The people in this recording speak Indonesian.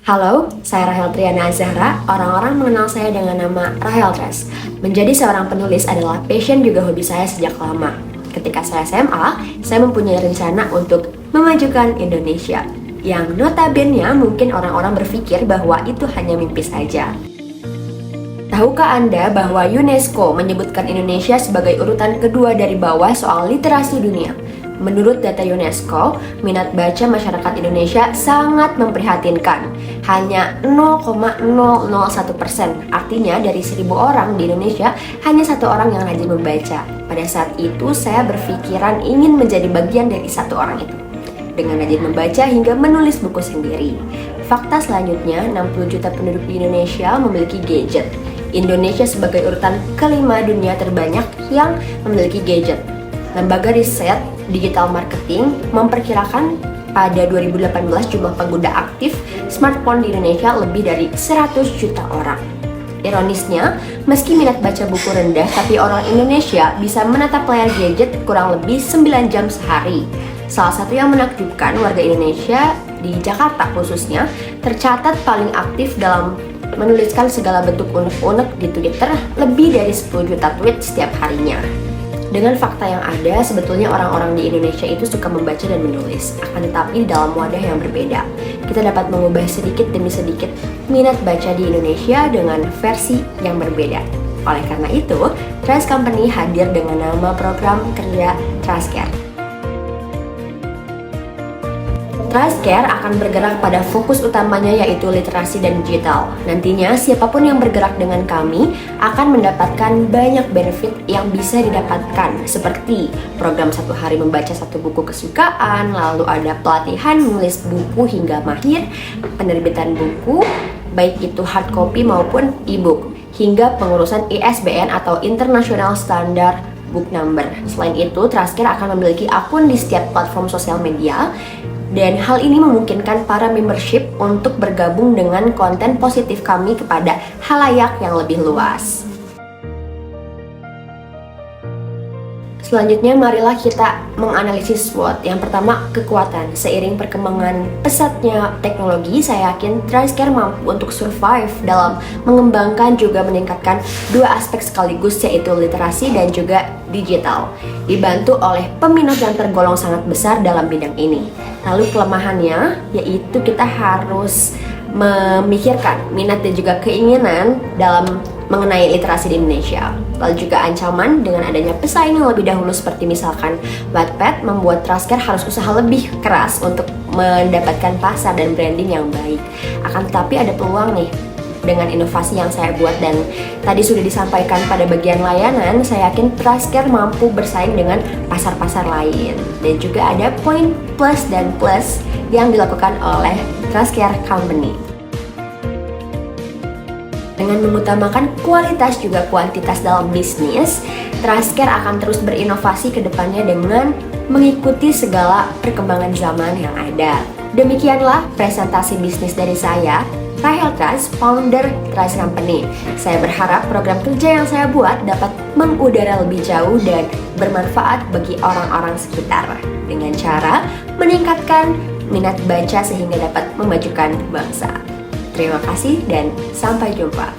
Halo, saya Rahel Triana Azahra. Orang-orang mengenal saya dengan nama Rahel Tres. Menjadi seorang penulis adalah passion juga hobi saya sejak lama. Ketika saya SMA, saya mempunyai rencana untuk memajukan Indonesia. Yang notabene mungkin orang-orang berpikir bahwa itu hanya mimpi saja. Tahukah Anda bahwa UNESCO menyebutkan Indonesia sebagai urutan kedua dari bawah soal literasi dunia? Menurut data UNESCO, minat baca masyarakat Indonesia sangat memprihatinkan. Hanya 0,001%, artinya dari 1.000 orang di Indonesia, hanya 1 orang yang rajin membaca. Pada saat itu, saya berpikiran ingin menjadi bagian dari 1 orang itu, dengan rajin membaca hingga menulis buku sendiri. Fakta selanjutnya, 60 juta penduduk di Indonesia memiliki gadget. Indonesia sebagai urutan kelima dunia terbanyak yang memiliki gadget. Lembaga riset digital marketing memperkirakan pada 2018 jumlah pengguna aktif smartphone di Indonesia lebih dari 100 juta orang. Ironisnya, meski minat baca buku rendah, tapi orang Indonesia bisa menatap layar gadget kurang lebih 9 jam sehari. Salah satu yang menakjubkan, warga Indonesia di Jakarta khususnya tercatat paling aktif dalam menuliskan segala bentuk unek-unek di Twitter, lebih dari 10 juta tweet setiap harinya. Dengan fakta yang ada, sebetulnya orang-orang di Indonesia itu suka membaca dan menulis, akan tetapi dalam wadah yang berbeda. Kita dapat mengubah sedikit demi sedikit minat baca di Indonesia dengan versi yang berbeda. Oleh karena itu, Trust Company hadir dengan nama program kerja TrustCare. TrustCare akan bergerak pada fokus utamanya yaitu literasi dan digital. Nantinya siapapun yang bergerak dengan kami akan mendapatkan banyak benefit yang bisa didapatkan, seperti program 1 hari membaca 1 buku kesukaan, lalu ada pelatihan menulis buku hingga mahir, penerbitan buku, baik itu hard copy maupun e-book, hingga pengurusan ISBN atau International Standard Book Number. Selain itu, TrustCare akan memiliki akun di setiap platform sosial media, dan hal ini memungkinkan para membership untuk bergabung dengan konten positif kami kepada halayak yang lebih luas. Selanjutnya, marilah kita menganalisis SWOT. Yang pertama, kekuatan. Seiring perkembangan pesatnya teknologi, saya yakin TrustCare mampu untuk survive dalam mengembangkan juga meningkatkan 2 aspek sekaligus, yaitu literasi dan juga digital, dibantu oleh peminat yang tergolong sangat besar dalam bidang ini. Lalu kelemahannya, yaitu kita harus memikirkan minat dan juga keinginan dalam mengenai literasi di Indonesia. Lalu juga ancaman dengan adanya pesaing yang lebih dahulu, seperti misalkan Wattpad, membuat TrustCare harus usaha lebih keras untuk mendapatkan pasar dan branding yang baik. Akan tetapi ada peluang nih dengan inovasi yang saya buat, dan tadi sudah disampaikan pada bagian layanan. Saya yakin TrustCare mampu bersaing dengan pasar-pasar lain. Dan juga ada poin plus dan plus yang dilakukan oleh TrustCare Company. Dengan mengutamakan kualitas juga kuantitas dalam bisnis, TrustCare akan terus berinovasi ke depannya dengan mengikuti segala perkembangan zaman yang ada. Demikianlah presentasi bisnis dari saya, Rahel Trust, founder Trust Company. Saya berharap program kerja yang saya buat dapat mengudara lebih jauh dan bermanfaat bagi orang-orang sekitar dengan cara meningkatkan minat baca sehingga dapat memajukan bangsa. Terima kasih dan sampai jumpa.